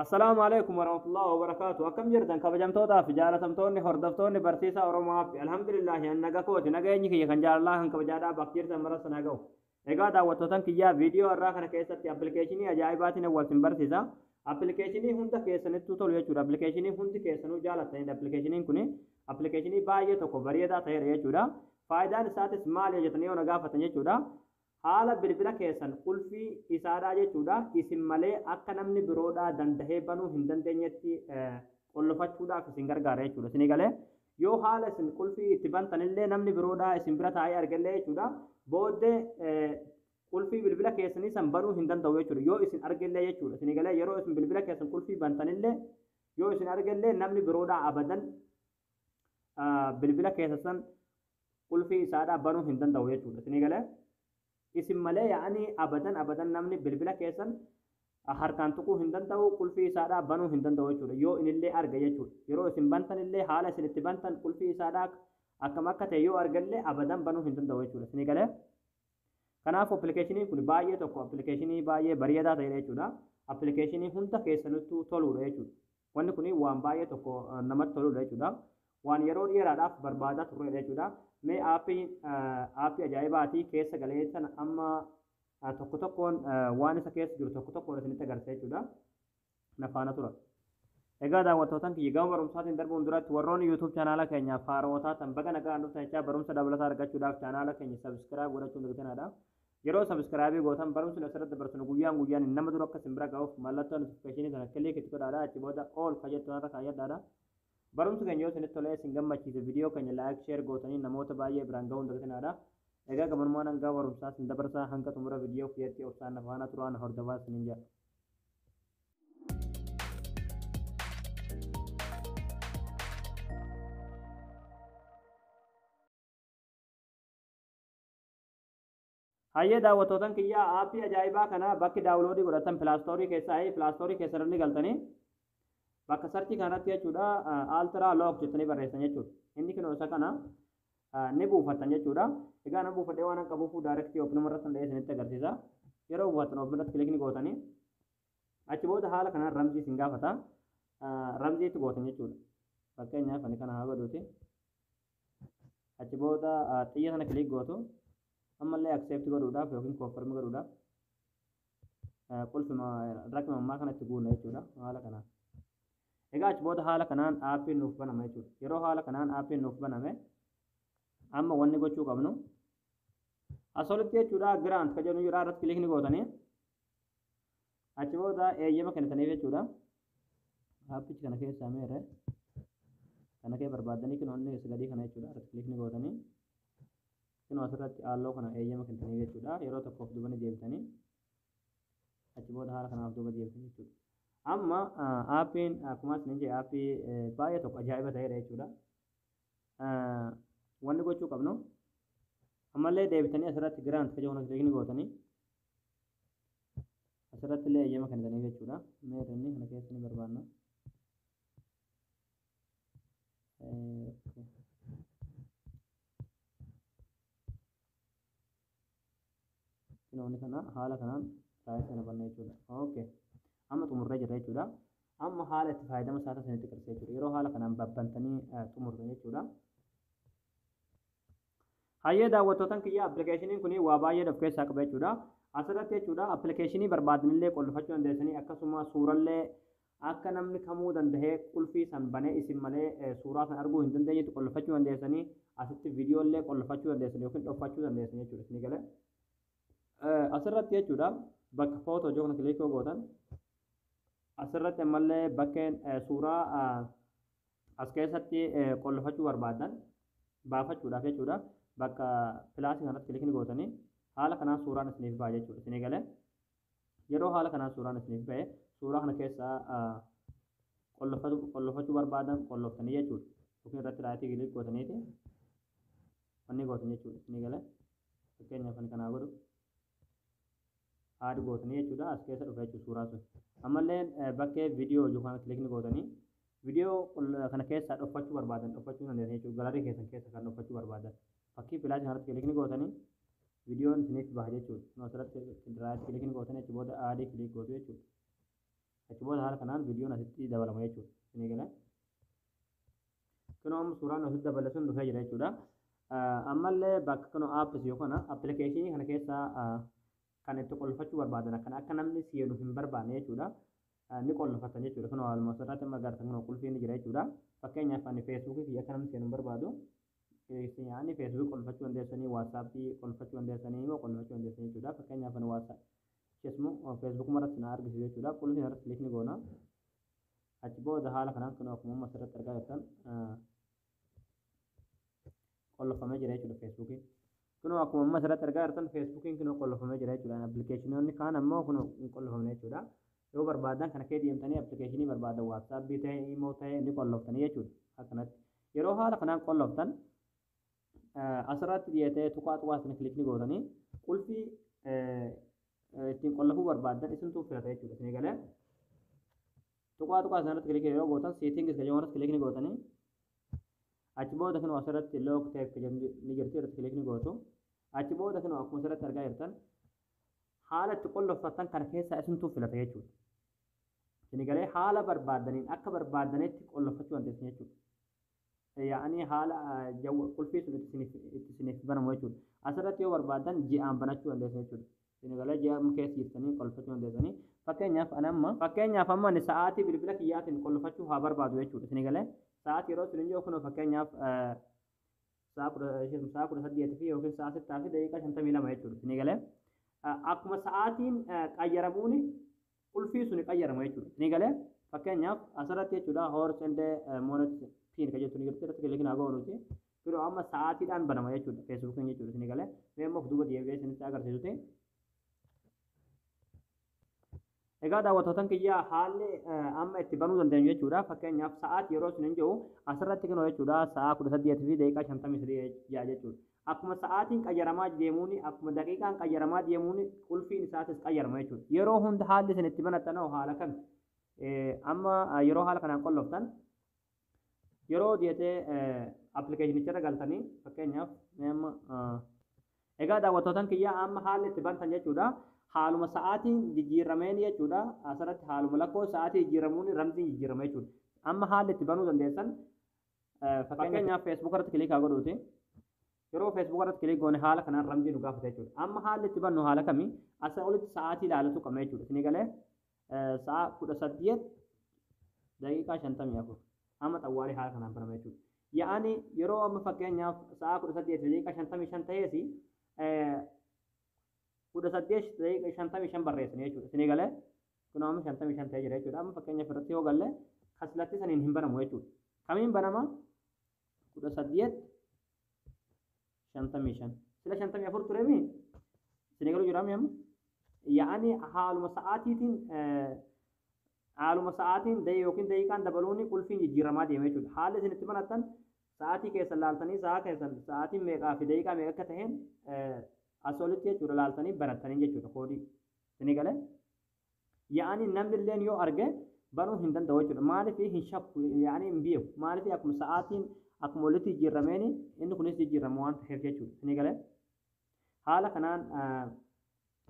السلام عليكم ورحمة الله وبركاته. أكم جرتن كبجمتوتا في جالتمتوني هردفتوني برسيسا أوروما في الحمد لله أن نجاكوت نجايني كي كنجار الله أن كبجادا بكير سمرة سنجاو. إيجا دعوتوتن كيا فيديو الراكنا كيسة أبليكيشني أجايباتنا والسن برسيسا أبليكيشني هندا كيسة نتوتول يجور أبليكيشني هندي كيسة نجالتين أبليكيشني كوني أبليكيشني باية توكو بريدا تير يجورا فايدة نسات مال يجتني ونجافتن يجورا haala bilbila keessan qulfii isaadhaa jechuudha isin malee akka namni biroodhaa dandahee banuu hin dandeenyetti qollofachuudhaaf isin gargaara jechuudha isin galee yoo haala isin qulfii itti bantanillee namni biroodhaa isin bira taa'ee argallee jechuudha booddee qulfii bilbila keessanii san banuu hin danda'u jechuudha yoo isin argallee jechuudha isin galee yeroo isin bilbila keessan qulfii bantanillee yoo isin argallee namni biroodhaa abadan bilbila keessa san qulfii isaadhaa banuu hin danda'u jechuudha isin galee isin malee yaa'anii abadan namni bilbila keessan harkaan tuquu hin danda'u qulfii isaadhaa banuu hin danda'u jechuudha yoo inillee arga jechuudha yeroo isin bantanillee haala isin itti bantan qulfii isaadhaa akkam akka ta'e yoo argallee abadan banuu hin danda'u jechuudha isin galee kanaaf appilikeeshiniin kun baay'ee tokko appilikeeshinii baay'ee bareedaa ta'edha jechuudha appilikeeshinii hunda keessanittuu toluudha jechuudha wanni kun waan baay'ee tokko namatti toluudha jechuudha waan yeroo dheeraadhaaf barbaadaa turredha jechuudha mee aappii ajaa'ibaatii keessa galee sana amma tokko tokkoon waan isa keessa jiru tokko tokkoon isinitti agarsiisa jechuudha na faana tura. Egaa daawwattootaan kiyya gama barumsaatiin darbuun duratti warroonni YouTube chaanaala keenya faarootaa tan baga nagaa dhuftan jechaa barumsa dabalataa argachuudhaaf chaanaala keenya sabiskiraayib godhachuun dagatanadha. Yeroo sabiskiraayibii gootan barumsi asirratti dabarsinu guyyaan nama dura akka isin bira ga'uuf mallattoo notifikashinii sana kilii itti godhaadha achi booda ool kajettoon irra kaayyadhaadha. Barumsa keenya yoo isinitti tolee isin gammachiise viidiyoo keenya laayik sheer gootanii namoota baay'ee biraan ga'uun dagatanadha. Egaa gabanumaan hanga barumsaa isin dabarsaa hanga xumura viidiyoo fiyyatti obsaan nafaana turaan hordofaa isiniin jedha. Hayyee daawwattootaan kiyyaa aappii ajaa'ibaa kana bakki daawuloodii godhatan pilaastoorii keessaa pilaastoorii keessatti galtanii bakka sarchii kanatti jechuudha altraa look jettanii barreessan jechuudha inni kun isa kana ni buufattan jechuudha egaa na buufadhee waan akka buufuu daayirektii oopinuma irratti hundee isinitti agarsiisa yeroo buufattan oopinatti kilikni gootanii achi booda haala kanaan ramzii isin gaafata ramziitti gootan jechuudha fakkeenyaaf ani kana haa godhuuti achi booda xiyya sana kilik gootu ammallee accept godhuudhaaf yookiin confirm godhuudhaaf qulfuma rakma ammaa kanatti guunna jechuudha haala kanaan egaa achi booda haala kanaan aappiin nuuf banama jechuudha yeroo haala kanaan aappiin nuuf baname amma wanni gochuu qabnu asolitti jechuudha giraant ka jedhu jira irratti kilikni gootanii achi booda eeyyama kennitaniif jechuudha aappichi kana keessaa meerre kana kee barbaadanii kinoonni isa gadii kana jechuudha irratti kilikni gootanii kinoo asirratti aalloo kana eeyyama kennitaniif jechuudha yeroo tokkoof dubanii deebitanii achi booda haala kanaaf duuba deebitanii jechuudha amma aappiin akkuma isin jedhe aappii baay'ee tokko ajaa'iba ta'edha jechuudha wanni gochuu qabnu ammallee deebitanii asirratti giraant ka jedhu kilikni gootanii asirratti illee eeyyama kennitaniif jechuudha meerrinni kana keessa ni barbaanna kinoonni kana haala kanaan taa'ee sana banna jechuudha okay amma xumurree jirra jechuudha amma haala itti fayyadama isaa isinitti agarsiisa jechuudha yeroo haala kanaan babbantanii xumurre jechuudha hayyee daawwattootaan kiyya appilikeeshiniin kun waa baay'ee of keessaa qaba jechuudha asirratti jechuudha appilikeeshinii barbaadanillee qollofachuu dandeessanii akkasuma suurallee akka namni kamuu dandahee qulfii san banee isin malee suuraa san arguu hin dandeenyetti qollofachuu dandeessanii asitti viidiyoollee qollofachuu dandeessanii yookiin dhoffachuu dandeessanii jechuudha isin galee asirratti jechuudha bakka footoo jookna kilikoo gootan asirratti ammallee bakkeen suuraa as keessatti qollofachuu barbaadan baafachuudhaaf jechuudha bakka pilaasii kanatti kilikni gootanii haala kanaan suuraan isiniif ba'a jechuudha isin galee yeroo haala kanaan suuraan isiniif ba'e suuraa kana keessaa qollofachuu barbaadan qolloftanii jechuudha yookiin irratti raayitii kilik gootaniiti wanni gootan jechuudha isin galee fakkeenyaaf ani kanaa godhu aadi gootanii jechuudha as keessa dhufa jechuudha suuraa sun ammallee bakkee viidiyoo yookaan kilikni gootanii viidiyoo kana keessaa dhoffachuu barbaadan dhoffachuu dandeessan jechuudha galarii keessan keessa kan dhoffachuu barbaadan fakkii pilaasii kanatti kilikni gootanii viidiyoon isiniif baha jechuudha asirratti kilikni gootanii achi booda aadii kilik gootu jechuudha achi booda haala kanaan viidiyoon asitti dabalama jechuudha isinii gala kunoo amma suuraan asitti dabale sun dhufee jira jechuudha ammallee bakka kunoo aappis yookaan appilikeeshinii kana keessaa kan itti qollofachuu barbaadan akka namni seenu hin barbaanne jechuudha ni qollofatan jechuudha kunoo haaluma asirratti amma agartan kunoo qulfiin jira jechuudha fakkeenyaaf ani feesbuukii fi akka namni seenu hin barbaadu yaani feesbuuk qollofachuu dandeessanii waatsaappii qollofachuu dandeessanii immoo qollofachuu dandeessanii jechuudha fakkeenyaaf ani keessumoo feesbuuk marratti na argisiisu jechuudha qulfiin irratti kilikni goona achi booda haala kanaan kunoo akkuma asirratti argaa jirtan qollofamee jira jechuudha feesbuukiin kunoo akkuma asirratti argaa jirtan feesbuukiin kunoo qollofamee jira jechuudha appilikeeshinoonni kaan ammoo kunoo hin qollofamne jechuudha yoo barbaadan kana kee deemtanii appilikeeshinii barbaadan waatsaappii ta'e imoo ta'e ni qolloftanii jechuudha akkanatti yeroo haala kanaan qolloftan asirratti dhiyeetee tuqaa isin kilikni gootanii qulfii ittiin qollofuu barbaadan isintuu filata jechuudha isinii galee tuqaa sanarratti kilikni yeroo gootan seetingis gajaa irratti kilikni gootanii achi booda kunoo asirratti look teep ni jirti irratti kilikni gootu achi booda kunoo akkuma asirratti argaa jirtan haala itti qolloffatan kana keessaa isintuu filata jechuudha isinii galee haala barbaadaniin akka barbaadanitti qollofachuu dandeessan jechuudha yaa'anii haala qulfii sun itti isiniif banamu jechuudha asirratti yoo barbaadan ji'aan banachuu dandeessan jechuudha isinii galee ji'a keessa jirtanii qollofachuu dandeessanii fakkeenyaaf amma ani sa'aatii bilbila kiyyaatiin qollofachuu haa barbaadu jechuudha isinii galee sa'aatii yeroo sun jiru kunoo fakkeenyaaf sa'a 18 fi yookiin sa'a 6 fi daqiiqaa 52 jechuudha isinii galee akkuma sa'aatiin qayyaramuuni qulfii sun qayyarama jechuudha isinii galee fakkeenyaaf asirratti jechuudha hoors ende moonet piin kan jettu ni jirti irratti kilikni haa goonuti yeroo amma sa'aatiidhaan banama jechuudha feesbuukiin jechuudha isinii galee mee immoo duuba deebi'ee isinitti agarsiisuti egaa daawwattoota kiyyaa haalli amma itti banuu dandeenyu jechuudha fakkeenyaaf sa'aatii yeroo sun hin jiru asirratti kunoo jechuudha sa'a 18 fi daqiiqaa 53 jechuudha akkuma sa'aatiin qayyaramaa deemuun akkuma daqiiqaan qayyaramaa deemuun qulfiin isaatis qayyarama jechuudha yeroo hunda haalli isin itti banattan haala kam amma yeroo haala kanaan qolloftan yeroo deetee appilikeeshinicha irra galtanii fakkeenyaaf egaa daawwattoota kiyyaa amma haalli itti bantan jechuudha haaluma sa'aatiin jijjiirameen jechuudha asirratti haaluma lakkoo sa'aatii jijjiiramuun ramziin jijjiirama jechuudha amma haalli itti banuu dandeessan fakkeenyaaf feesbuuk irratti kilik haa godhuuti yeroo feesbuuk irratti kilik goone haala kanaan ramzii nu gaafata jechuudha amma haalli itti bannu haala kamii asa olitti sa'aatii ilaalatu qabna jechuudha isinii galee sa'a 18 daqiiqaa 54 amma xawwaalii haala kanaan banama jechuudha yaa'ani yeroo amma fakkeenyaaf sa'a 18 daqiiqaa 55 ta'eesi 18 barreessanii jechuudha isinii galee kun amma 55 ta'ee jira jechuudha amma fakkeenyaaf irratti yoo galle kaslatti saniin hin banamu jechuudha kamiin banama 18 55 sila 54 ture mi isinii galuu jiraami amma yaa'ani haaluma sa'aatiin yookiin daqiiqaan dabaluun qulfiin jijjiiramaa deema jechuudha haalli isin itti banattan sa'aatii keessan laaltanii sa'aatiin meeqaa fi daqiiqaa meeqa akka ta'een asolitti jechuudha laaltanii barattanii jechuudha koodii isinii galee yaa'anii namni illeen yoo arge banuu hin danda'u jechuudha maaliif hin shakku yaa'anii hin beeku maaliif akkuma sa'aatiin akkuma walitti jijjiirameeni inni kunis jijjiirama waan ta'eef jechuudha isinii galee haala kanaan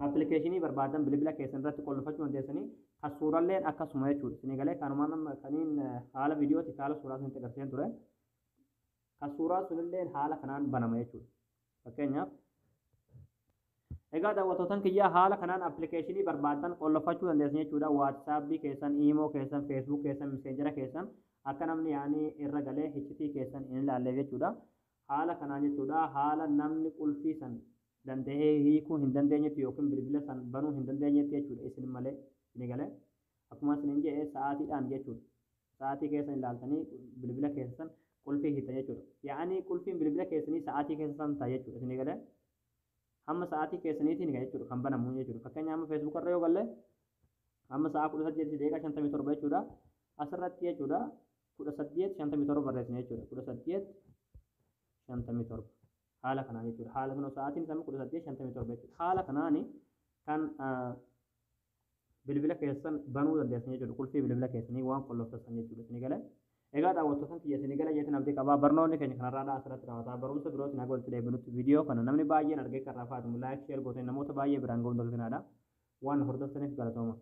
appilikeeshinii barbaadan bilbila keessan irratti qollofachuu dandeessanii kan suuralleen akkasuma jechuudha isinii galee kanumaan kaniin haala viidiyooti haala suuraa sunitti agarsiisan ture kan suuraa sunilleen haala kanaan banama jechuudha fakkeenyaaf egaa daawwattoota kiyyaa haala kanaan appilikeeshinii barbaadan qollofachuu dandeessan jechuudha waatsaappii keessan iimoo keessan feesbuuk keessan miseejera keessan akka namni yaa'anii irra galee hichitii keessan hin ilaalleef jechuudha haala kanaan jechuudha haala namni qulfii san danda'ee hiikuu hin dandeenyetti yookiin bilbila san banuu hin dandeenyetti jechuudha isin malee isinii galee akkuma isin jedhe sa'aatiidhaan jechuudha sa'aatii keessan ilaaltanii bilbila keessan qulfii hiitan jechuudha yaa'anii qulfiin bilbila keessanii sa'aatii keessan ta'a jechuudha isinii galee amma sa'aatii keessaniitiin jechuudha kan banamu jechuudha fakkeenyaaf amma feesbuuk irra yoo galle amma sa'a 18:57 jechuudha asirratti jechuudha 18:57 barreessine jechuudha 18:57 haala kanaan jechuudha haala kanoo sa'aatiin sama 18:57 jechuudha haala kanaani kan bilbila keessan banuu dandeessan jechuudha qulfii bilbila keessanii waan qolloftan jechuudha isinii galee egaa daawwattoota kiyya isinii galee jeetiin abdii qabaa barnoonni keenya kanarraa asirratti raawwataa barumsa birootiin akka walitti deebinutti viidiyoo kana namni baay'een argee kan raafaatu laayik sheer gootan namoota baay'ee biraan ga'uun daldinaadha waan hordoftaniif galatooma.